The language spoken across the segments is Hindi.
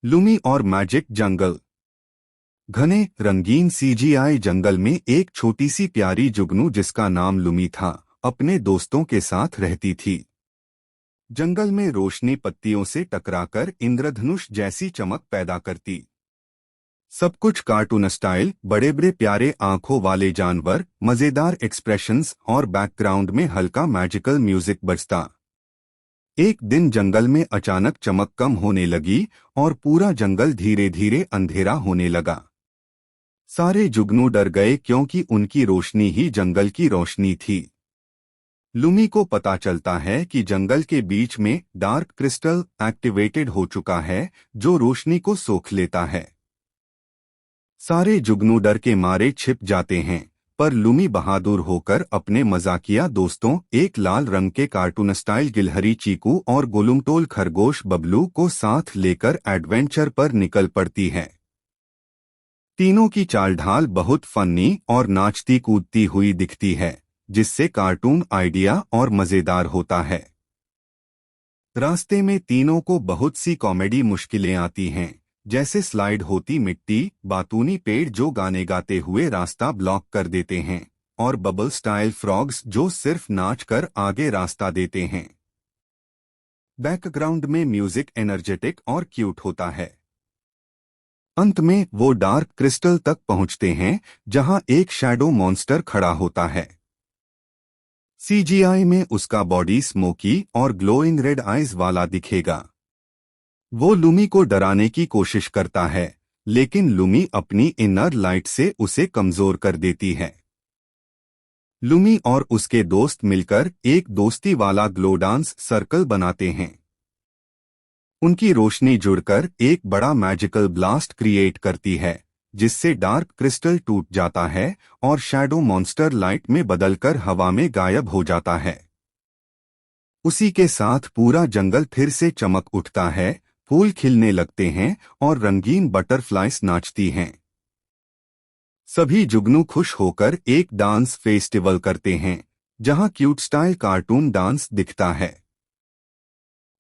लूमी और मैजिक जंगल। घने रंगीन सीजीआई जंगल में एक छोटी सी प्यारी जुगनू जिसका नाम लूमी था, अपने दोस्तों के साथ रहती थी। जंगल में रोशनी पत्तियों से टकराकर इंद्रधनुष जैसी चमक पैदा करती। सब कुछ कार्टून स्टाइल, बड़े बड़े प्यारे आंखों वाले जानवर, मजेदार एक्सप्रेशंस और बैकग्राउंड में हल्का मैजिकल म्यूजिक बजता। एक दिन जंगल में अचानक चमक कम होने लगी और पूरा जंगल धीरे धीरे अंधेरा होने लगा। सारे जुगनू डर गए क्योंकि उनकी रोशनी ही जंगल की रोशनी थी। लूमी को पता चलता है कि जंगल के बीच में डार्क क्रिस्टल एक्टिवेटेड हो चुका है, जो रोशनी को सोख लेता है। सारे जुगनू डर के मारे छिप जाते हैं, पर लूमी बहादुर होकर अपने मजाकिया दोस्तों, एक लाल रंग के कार्टून स्टाइल गिलहरी चीकू और गोलुमटोल खरगोश बबलू को साथ लेकर एडवेंचर पर निकल पड़ती है। तीनों की चाल ढाल बहुत फनी और नाचती कूदती हुई दिखती है, जिससे कार्टून आइडिया और मजेदार होता है। रास्ते में तीनों को बहुत सी कॉमेडी मुश्किलें आती हैं, जैसे स्लाइड होती मिट्टी, बातूनी पेड़ जो गाने गाते हुए रास्ता ब्लॉक कर देते हैं, और बबल स्टाइल फ्रॉग्स जो सिर्फ नाच कर आगे रास्ता देते हैं। बैकग्राउंड में म्यूजिक एनर्जेटिक और क्यूट होता है। अंत में वो डार्क क्रिस्टल तक पहुंचते हैं, जहां एक शैडो मॉन्स्टर खड़ा होता है। सीजीआई में उसका बॉडी स्मोकी और ग्लोइंग रेड आइज वाला दिखेगा। वो लूमी को डराने की कोशिश करता है, लेकिन लूमी अपनी इनर लाइट से उसे कमजोर कर देती है। लूमी और उसके दोस्त मिलकर एक दोस्ती वाला ग्लो डांस सर्कल बनाते हैं। उनकी रोशनी जुड़कर एक बड़ा मैजिकल ब्लास्ट क्रिएट करती है, जिससे डार्क क्रिस्टल टूट जाता है और शैडो मॉन्स्टर लाइट में बदलकर हवा में गायब हो जाता है। उसी के साथ पूरा जंगल फिर से चमक उठता है, फूल खिलने लगते हैं और रंगीन बटरफ्लाइज नाचती हैं। सभी जुगनू खुश होकर एक डांस फेस्टिवल करते हैं, जहां क्यूट स्टाइल कार्टून डांस दिखता है।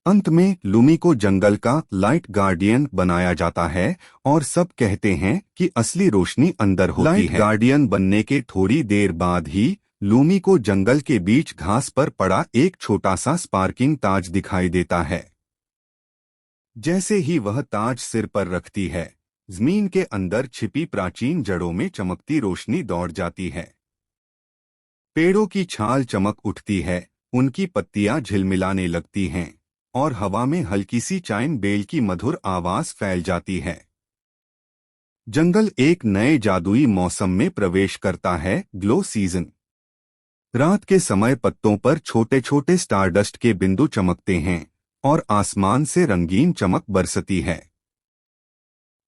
अंत में लूमी को जंगल का लाइट गार्डियन बनाया जाता है और सब कहते हैं कि असली रोशनी अंदर होती है। लाइट गार्डियन बनने के थोड़ी देर बाद ही लूमी को जंगल के बीच घास पर पड़ा एक छोटा सा स्पार्किंग ताज दिखाई देता है। जैसे ही वह ताज सिर पर रखती है, जमीन के अंदर छिपी प्राचीन जड़ों में चमकती रोशनी दौड़ जाती है। पेड़ों की छाल चमक उठती है, उनकी पत्तियां झिलमिलाने लगती हैं और हवा में हल्की सी चाइम बेल की मधुर आवाज फैल जाती है। जंगल एक नए जादुई मौसम में प्रवेश करता है, ग्लो सीजन। रात के समय पत्तों पर छोटे छोटे स्टारडस्ट के बिंदु चमकते हैं और आसमान से रंगीन चमक बरसती है।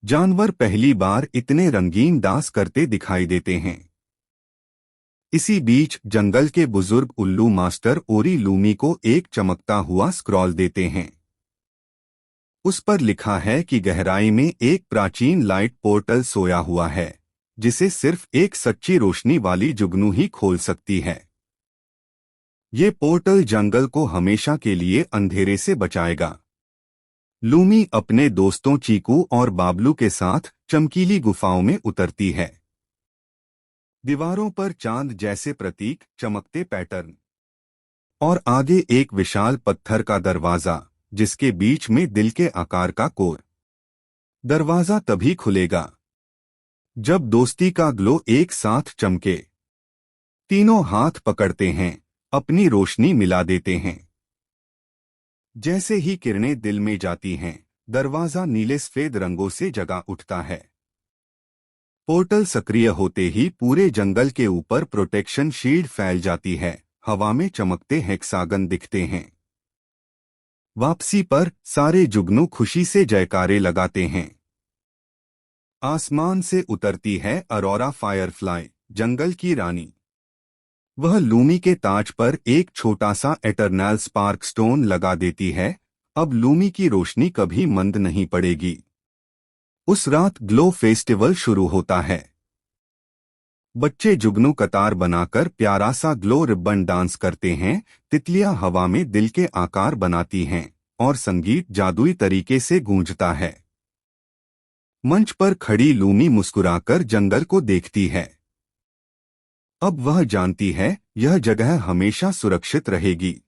जानवर पहली बार इतने रंगीन डांस करते दिखाई देते हैं। इसी बीच जंगल के बुजुर्ग उल्लू मास्टर ओरी लूमी को एक चमकता हुआ स्क्रॉल देते हैं। उस पर लिखा है कि गहराई में एक प्राचीन लाइट पोर्टल सोया हुआ है, जिसे सिर्फ एक सच्ची रोशनी वाली जुगनू ही खोल सकती है। ये पोर्टल जंगल को हमेशा के लिए अंधेरे से बचाएगा। लूमी अपने दोस्तों चीकू और बाबलू के साथ चमकीली गुफाओं में उतरती है। दीवारों पर चांद जैसे प्रतीक, चमकते पैटर्न और आगे एक विशाल पत्थर का दरवाजा, जिसके बीच में दिल के आकार का कोर। दरवाजा तभी खुलेगा जब दोस्ती का ग्लो एक साथ चमके। तीनों हाथ पकड़ते हैं, अपनी रोशनी मिला देते हैं। जैसे ही किरणें दिल में जाती हैं, दरवाजा नीले सफेद रंगों से जगा उठता है। पोर्टल सक्रिय होते ही पूरे जंगल के ऊपर प्रोटेक्शन शील्ड फैल जाती है, हवा में चमकते हेक्सागन दिखते हैं। वापसी पर सारे जुगनू खुशी से जयकारे लगाते हैं। आसमान से उतरती है अरोरा फायरफ्लाई, जंगल की रानी। वह लूमी के ताज पर एक छोटा सा एटर्नल स्पार्क स्टोन लगा देती है। अब लूमी की रोशनी कभी मंद नहीं पड़ेगी। उस रात ग्लो फेस्टिवल शुरू होता है। बच्चे जुगनू कतार बनाकर प्यारा सा ग्लो रिबन डांस करते हैं, तितलियां हवा में दिल के आकार बनाती हैं और संगीत जादुई तरीके से गूंजता है। मंच पर खड़ी लूमी मुस्कुराकर जंगल को देखती है। अब वह जानती है यह जगह हमेशा सुरक्षित रहेगी।